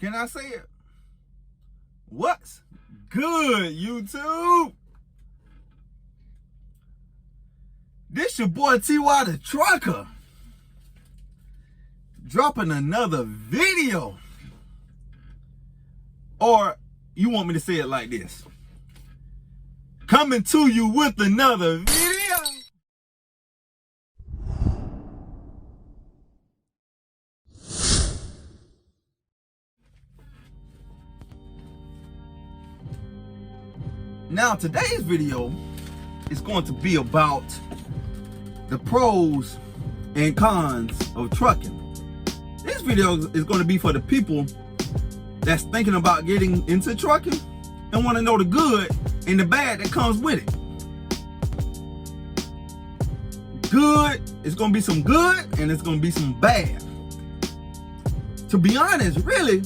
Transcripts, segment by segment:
Can I say it? What's good, YouTube? This your boy TY the Trucker, dropping another video. Or you want me to say it like this? Coming to you with another video. Now today's video is going to be about the pros and cons of trucking. This video is going to be for the people that's thinking about getting into trucking and want to know the good and the bad that comes with it. Good, it's going to be some good and it's going to be some bad. To be honest, really,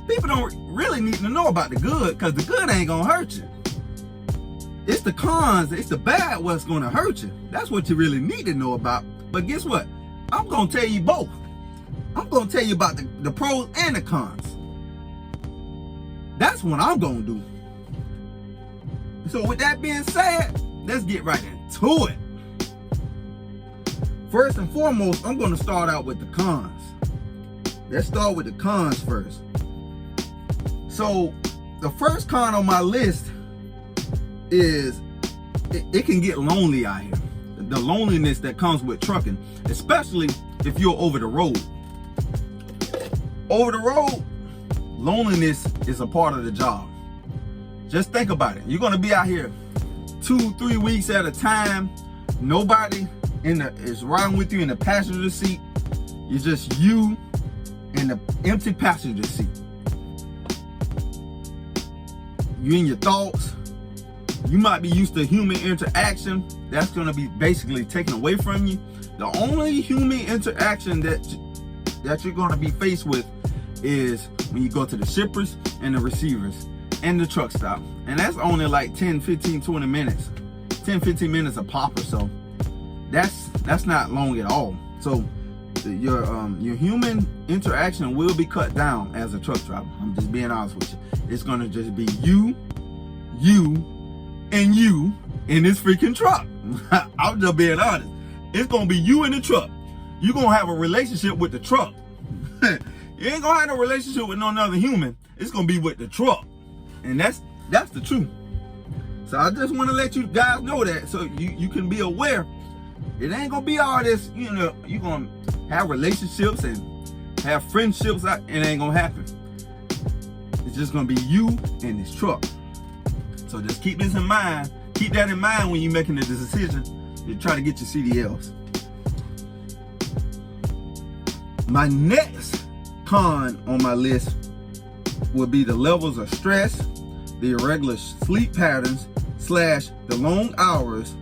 people don't really need to know about the good, because the good ain't gonna hurt you. It's the cons, it's the bad what's gonna hurt you. That's what you really need to know about. But guess what? I'm gonna tell you both. I'm gonna tell you about the pros and the cons. That's what I'm gonna do. So with that being said, let's get right into it. First and foremost, I'm gonna start out with the cons. Let's start with the cons first. So the first con on my list is it can get lonely out here. The loneliness that comes with trucking, especially if you're over the road. Over the road, loneliness is a part of the job. Just think about it. You're gonna be out here 2-3 weeks at a time. Nobody is riding with you in the passenger seat. It's just you in the empty passenger seat. You in your thoughts. You might be used to human interaction. That's going to be basically taken away from you. The only human interaction that you're going to be faced with is when you go to the shippers and the receivers and the truck stop. And that's only like 10, 15, 20 minutes. 10, 15 minutes a pop or so. That's not long at all. So your human interaction will be cut down as a truck driver. I'm just being honest with you. It's gonna just be you, and you in this freaking truck. I'm just being honest. It's gonna be you in the truck. You're gonna have a relationship with the truck. You ain't gonna have no relationship with no other human. It's gonna be with the truck. And that's the truth. So I just wanna let you guys know that, so you can be aware. It ain't gonna be all this, you know, you're gonna have relationships and have friendships. It ain't gonna happen. It's just gonna be you and this truck. So just keep this in mind. Keep that in mind when you're making the decision to try to get your CDLs. My next con on my list would be the levels of stress, the irregular sleep patterns, / the long hours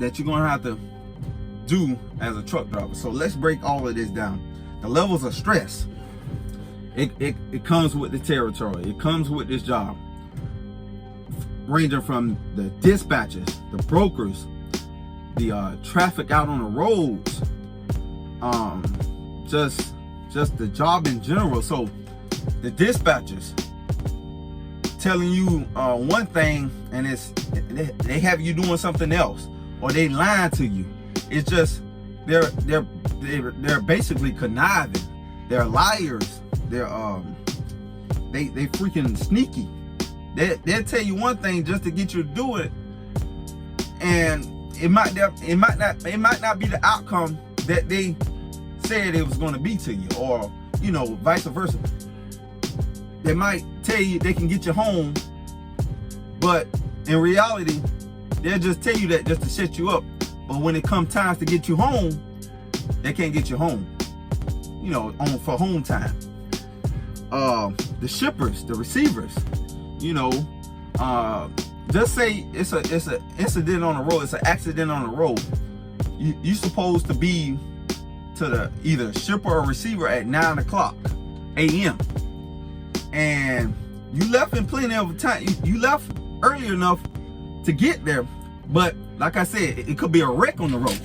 that you're gonna have to do as a truck driver. So let's break all of this down. The levels of stress. It comes with the territory. It comes with this job. Ranging from the dispatchers, the brokers, the traffic out on the roads, just the job in general. So the dispatchers telling you one thing and they have you doing something else, or they lying to you. It's just they're basically conniving. They're liars. They freaking sneaky. They'll tell you one thing just to get you to do it, and it might not be the outcome that they said it was going to be to you, or vice versa. They might tell you they can get you home, but in reality, they'll just tell you that just to set you up. But when it comes times to get you home, they can't get you home. For home time. The shippers, the receivers, just say it's a incident on the road, it's an accident on the road. You supposed to be to the either shipper or receiver at 9:00 a.m. and you left in plenty of time. You left early enough to get there, but like I said, it could be a wreck on the road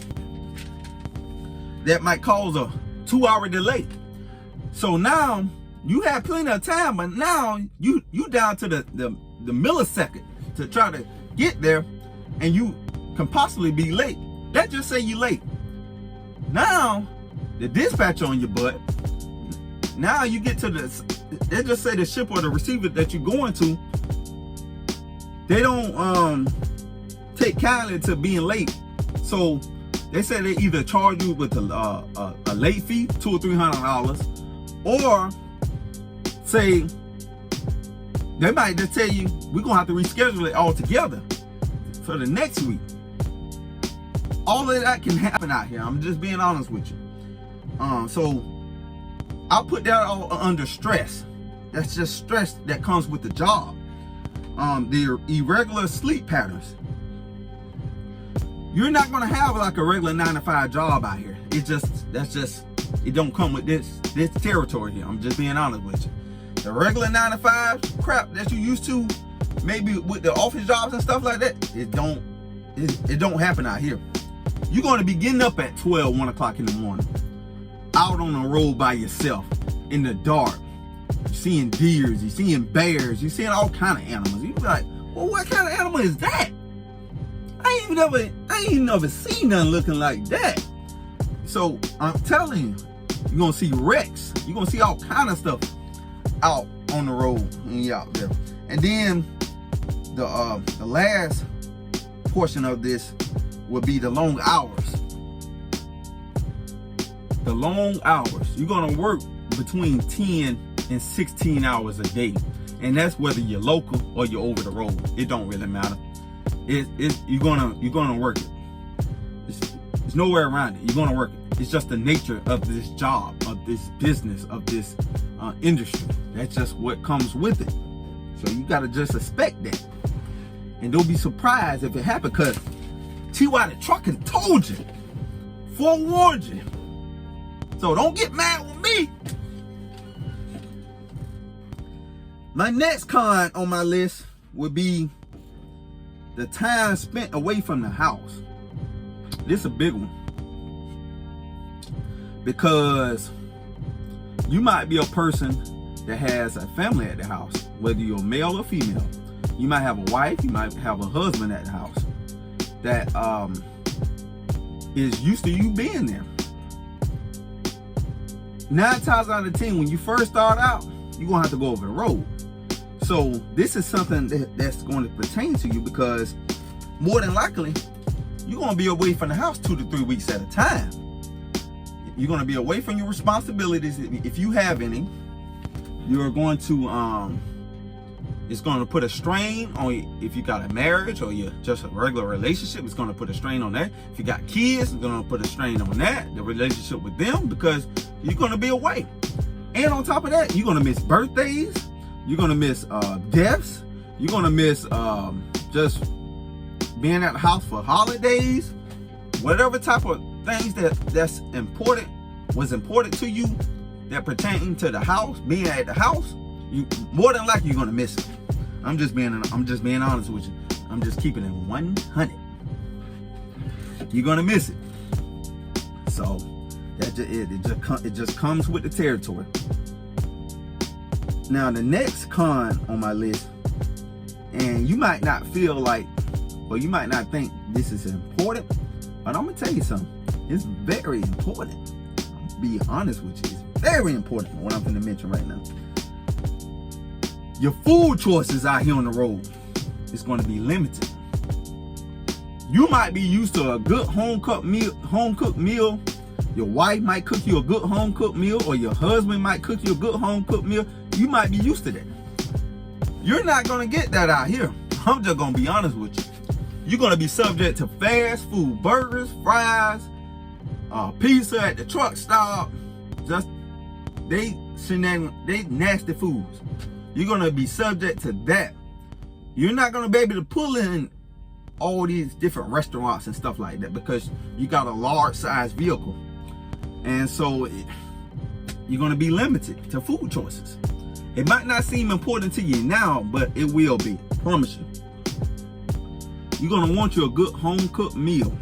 that might cause a 2-hour delay. So now you have plenty of time, but now you down to the millisecond to try to get there, and you can possibly be late. That just say you late. Now the dispatch on your butt. Now you get to they just say the ship or the receiver that you're going to, they don't take Kaale to being late. So they say they either charge you with a late fee, $200 or $300, or say they might just tell you we're gonna have to reschedule it altogether for the next week. All of that can happen out here. I'm just being honest with you. So I'll put that all under stress. That's just stress that comes with the job. The irregular sleep patterns. You're not gonna have like a regular 9-to-5 job out here. It don't come with this territory here. I'm just being honest with you. The regular 9-to-5 crap that you used to, maybe with the office jobs and stuff like that, it don't happen out here. You're gonna be getting up at 12, 1 o'clock in the morning, out on the road by yourself in the dark. You're seeing deers, you're seeing bears, you're seeing all kind of animals. You be like, well, what kind of animal is that? I ain't never seen nothing looking like that. So I'm telling you, you're gonna see wrecks. You're gonna see all kind of stuff out on the road and you out there. And then the last portion of this will be the long hours. The long hours. You're gonna work between 10 and 16 hours a day, and that's whether you're local or you're over the road. It don't really matter. You're gonna work it. There's nowhere around it. You're gonna work it. It's just the nature of this job, of this business, of this industry. That's just what comes with it. So you gotta just expect that, and don't be surprised if it happens, because TY the truck has told you, forewarned you. So don't get mad with me. My next con on my list would be the time spent away from the house. This is a big one, because you might be a person that has a family at the house, whether you're male or female. You might have a wife, you might have a husband at the house that is used to you being there. 9 times out of 10, when you first start out, you're gonna have to go over the road. So this is something that's going to pertain to you, because more than likely, you're gonna be away from the house 2 to 3 weeks at a time. You're gonna be away from your responsibilities, if you have any. You're going to, it's gonna put a strain on, if you got a marriage or you're just a regular relationship, it's gonna put a strain on that. If you got kids, it's gonna put a strain on that, the relationship with them, because you're gonna be away. And on top of that, you're gonna miss birthdays, you're gonna miss deaths, you're gonna miss just being at the house for holidays, whatever type of things that's important, was important to you, that pertain to the house, being at the house, you more than likely you're gonna miss it. I'm just being honest with you. I'm just keeping it 100. You're gonna miss it. So it just comes with the territory. Now the next con on my list, and you might not feel like, or you might not think this is important, but I'm gonna tell you something. It's very important. I'll be honest with you. It's very important what I'm gonna mention right now. Your food choices out here on the road is going to be limited. You might be used to a good home cooked meal. Your wife might cook you a good home cooked meal, or your husband might cook you a good home cooked meal. You might be used to that. You're not going to get that out here. I'm just going to be honest with you. You're going to be subject to fast food, burgers, fries, pizza at the truck stop. Just they nasty foods. You're going to be subject to that. You're not going to be able to pull in all these different restaurants and stuff like that, because you got a large size vehicle. And so you're going to be limited to food choices. It might not seem important to you now, but it will be. I promise you. You're going to want you a good home cooked meal,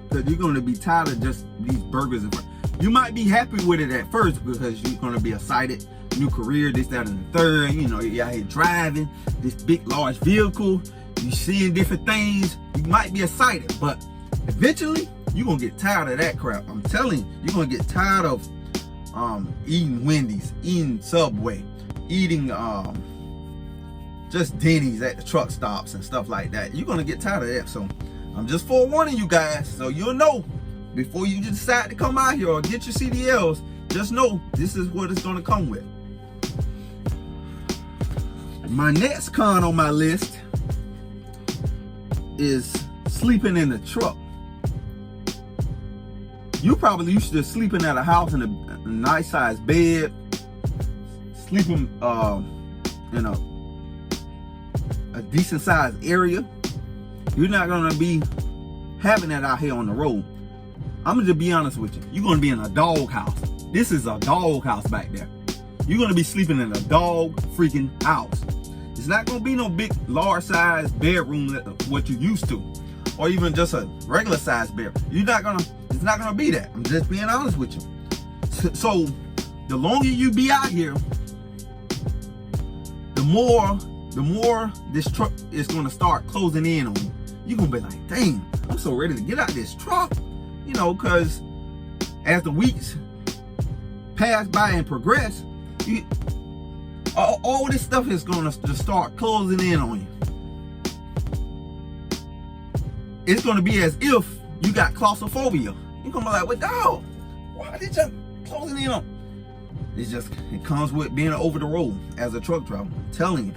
because you're going to be tired of just these burgers and fries. You might be happy with it at first because you're gonna be excited, new career, this, that, and the third. You know, you're out here driving this big, large vehicle. You seeing different things. You might be excited, but eventually you're gonna get tired of that crap. I'm telling you, you're gonna get tired of eating Wendy's, eating Subway, eating just Denny's at the truck stops and stuff like that. You're gonna get tired of that. So I'm just forewarning you guys, so you'll know before you decide to come out here or get your CDLs. Just know this is what it's gonna come with. My next con on my list is sleeping in the truck. You probably used to sleeping at a house in a nice sized bed, sleeping in a decent sized area. You're not gonna be having that out here on the road. I'm gonna just be honest with you. You're gonna be in a dog house. This is a dog house back there. You're gonna be sleeping in a dog freaking house. It's not gonna be no big, large size bedroom like what you used to, or even just a regular size bed. It's not gonna be that. I'm just being honest with you. So the longer you be out here, the more this truck is gonna start closing in on you. You're gonna be like, dang, I'm so ready to get out of this truck. You know, because as the weeks pass by and progress, all this stuff is gonna just start closing in on you. It's gonna be as if you got claustrophobia. You're gonna be like, well, dog, why did you closing in on? It comes with being over the road as a truck driver. I'm telling you.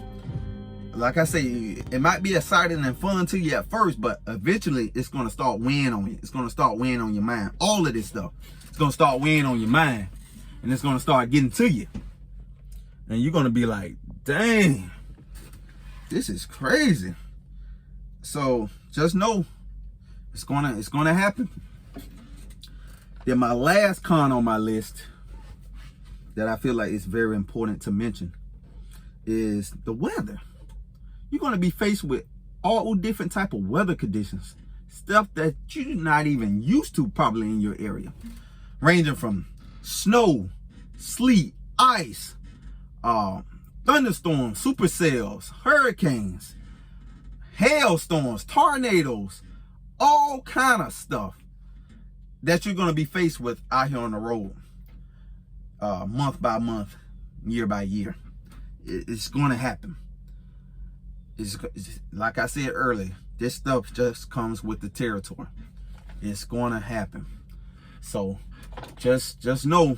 Like I say, it might be exciting and fun to you at first, but eventually it's gonna start weighing on you. It's gonna start weighing on your mind. All of this stuff, it's gonna start weighing on your mind, and it's gonna start getting to you. And you're gonna be like, dang, this is crazy. So just know it's gonna happen. Then my last con on my list that I feel like is very important to mention is the weather. You're gonna be faced with all different type of weather conditions, stuff that you're not even used to probably in your area, ranging from snow, sleet, ice, thunderstorms, supercells, hurricanes, hailstorms, tornadoes, all kind of stuff that you're gonna be faced with out here on the road, month by month, year by year. It's gonna happen. It's like I said earlier, this stuff just comes with the territory. It's gonna happen. So just know,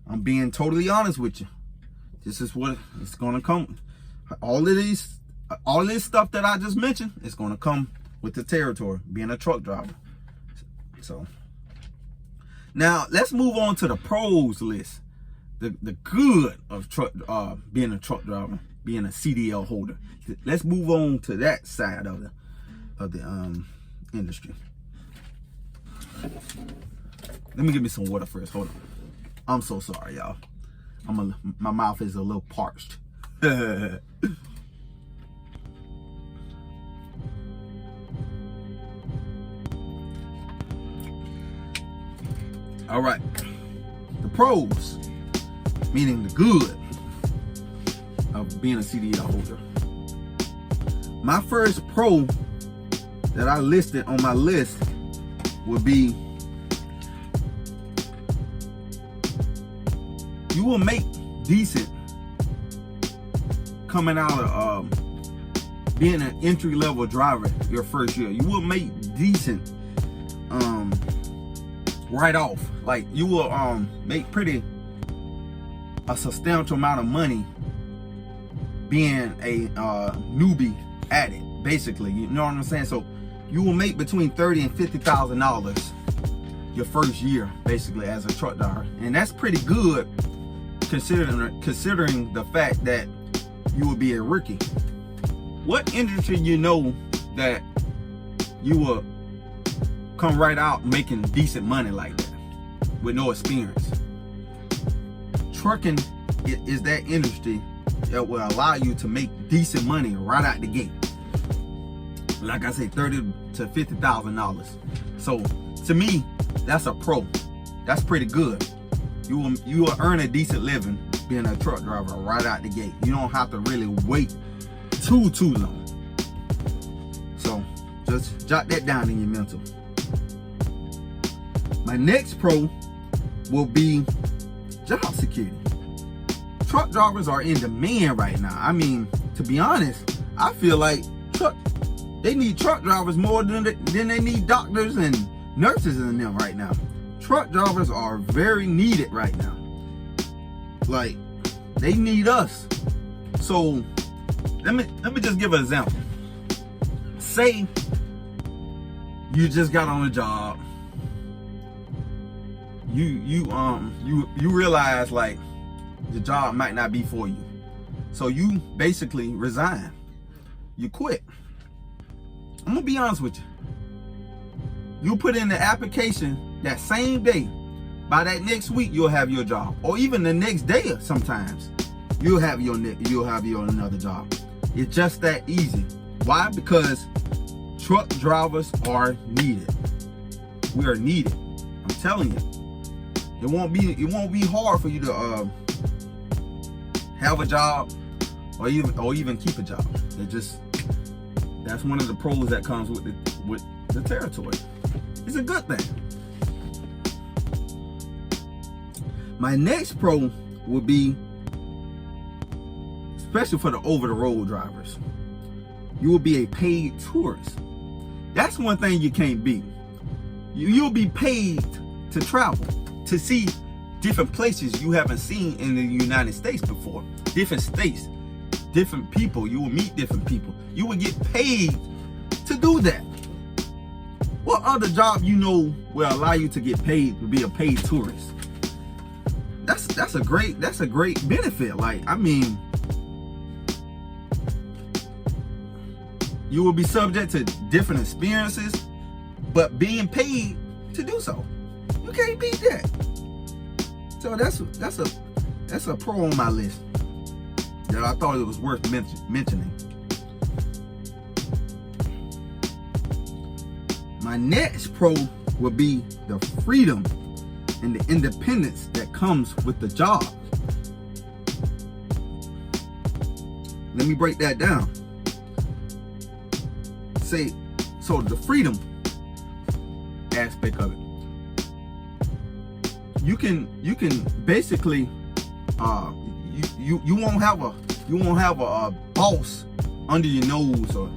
I'm being totally honest with you. This is what it's gonna come. All this stuff that I just mentioned is gonna come with the territory, being a truck driver. So now let's move on to the pros list. The good of being a truck driver, being a CDL holder. Let's move on to that side of the industry. Let me get me some water first. Hold on. I'm so sorry, y'all. My mouth is a little parched. All right. The pros, meaning the good of being a CDL holder. My first pro that I listed on my list would be you will make decent coming out of being an entry-level driver your first year. You will make decent right off. Like you will make a substantial amount of money being a newbie at it, basically. You know what I'm saying? So you will make between $30,000 and $50,000 your first year, basically, as a truck driver, and that's pretty good considering the fact that you will be a rookie. What industry you know that you will come right out making decent money like that with no experience? Trucking is that industry that will allow you to make decent money right out the gate. Like I say, $30,000 to $50,000. So to me, that's a pro. that's pretty good. You will earn a decent living being a truck driver right out the gate. You don't have to really wait too long. So just jot that down in your mental. My next pro will be job security. Truck drivers are in demand right now. I mean, to be honest, I feel like they need truck drivers more than they need doctors and nurses in them right now. Truck drivers are very needed right now. Like, they need us. So let me just give an example. Say you just got on a job. You realize like the job might not be for you. So you basically resign. You quit. I'm gonna be honest with you. You put in the application that same day. By that next week, you'll have your job, or even the next day. Sometimes you'll have your another job. It's just that easy. Why? Because truck drivers are needed. We are needed. I'm telling you. It won't be hard for you to have a job or even keep a job. That's one of the pros that comes with the territory. It's a good thing. My next pro will be, especially for the over-the-road drivers, you will be a paid tourist. That's one thing you can't beat. You'll be paid to travel, to see different places you haven't seen in the United States before. Different states, different people. You will meet different people. You will get paid to do that. What other job will allow you to get paid to be a paid tourist? That's a great benefit. Like, I mean, you will be subject to different experiences, but being paid to do so. You can't beat that. So that's a pro on my list that I thought it was worth mentioning. My next pro will be the freedom and the independence that comes with the job. Let me break that down. So the freedom aspect of it. You can basically you won't have a boss under your nose or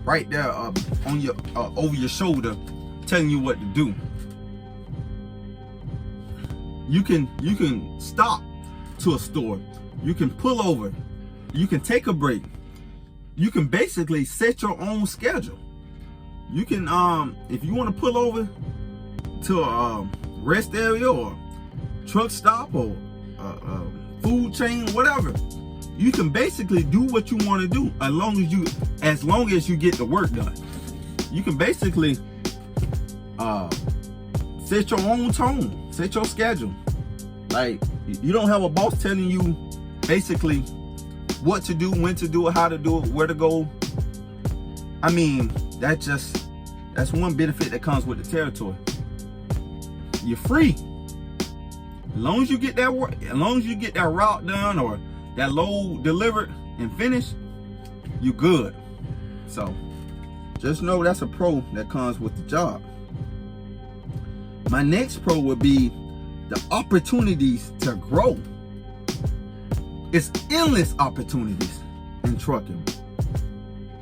right there on your over your shoulder telling you what to do. You can stop to a store. You can pull over. You can take a break. You can basically set your own schedule. You can if you want to pull over to a rest area or truck stop or food chain, whatever, you can basically do what you want to do as long as you get the work done. You can basically set your own tone, set your schedule. Like, you don't have a boss telling you basically what to do, when to do it, how to do it, where to go. I mean, that's one benefit that comes with the territory. You're free. As long as you get that work, as long as you get that route done or that load delivered and finished, you good. So just know that's a pro that comes with the job. My next pro would be the opportunities to grow. It's endless opportunities in trucking.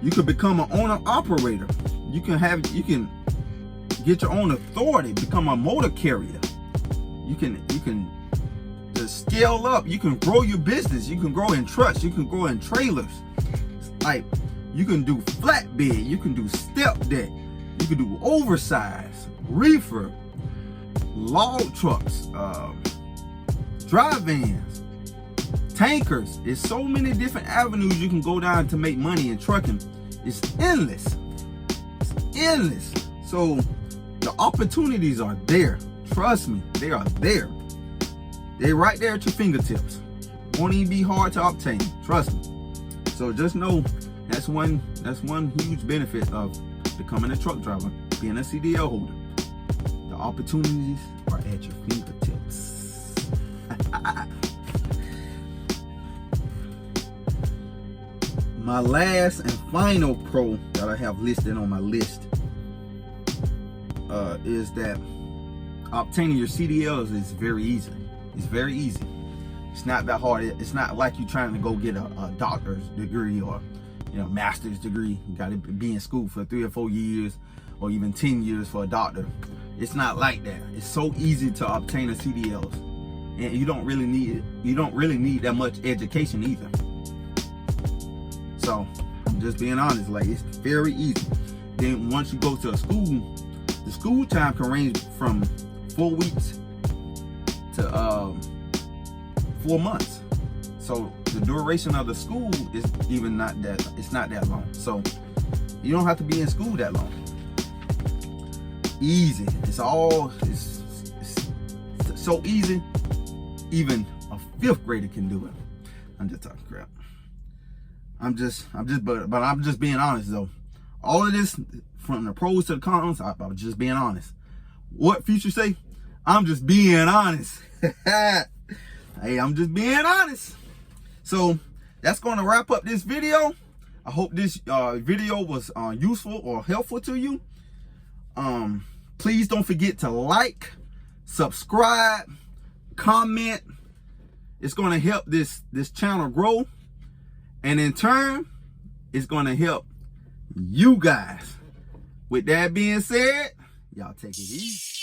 You could become an owner operator. You can get your own authority, become a motor carrier. You can just scale up. You can grow your business. You can grow in trucks. You can grow in trailers. Like, you can do flatbed. You can do step deck. You can do oversized, reefer, log trucks, dry vans, tankers. There's so many different avenues you can go down to make money in trucking. It's endless. It's endless. So the opportunities are there. Trust me, they are there. They're right there at your fingertips. Won't even be hard to obtain. Trust me. So just know that's one huge benefit of becoming a truck driver, being a CDL holder. The opportunities are at your fingertips. My last and final pro that I have listed on my list is that obtaining your CDLs is very easy. It's very easy. It's not that hard. It's not like you trying to go get a doctor's degree or master's degree. You got to be in school for 3 or 4 years or even 10 years for a doctor. It's not like that. It's so easy to obtain a CDLs, and you don't really need that much education either. So I'm just being honest, like it's very easy. Then once you go to a school, the school time can range from 4 weeks to 4 months. So the duration of the school is even not that, it's not that long. So you don't have to be in school that long. Easy. It's so easy, even a 5th grader can do it. I'm just talking crap. But I'm just being honest though. All of this, from the pros to the cons, I'm just being honest. What Future say? I'm just being honest. Hey, I'm just being honest. So that's going to wrap up this video. I hope this video was useful or helpful to you. Please don't forget to like, subscribe, comment. It's going to help this channel grow. And in turn, it's going to help you guys. With that being said, y'all take it easy.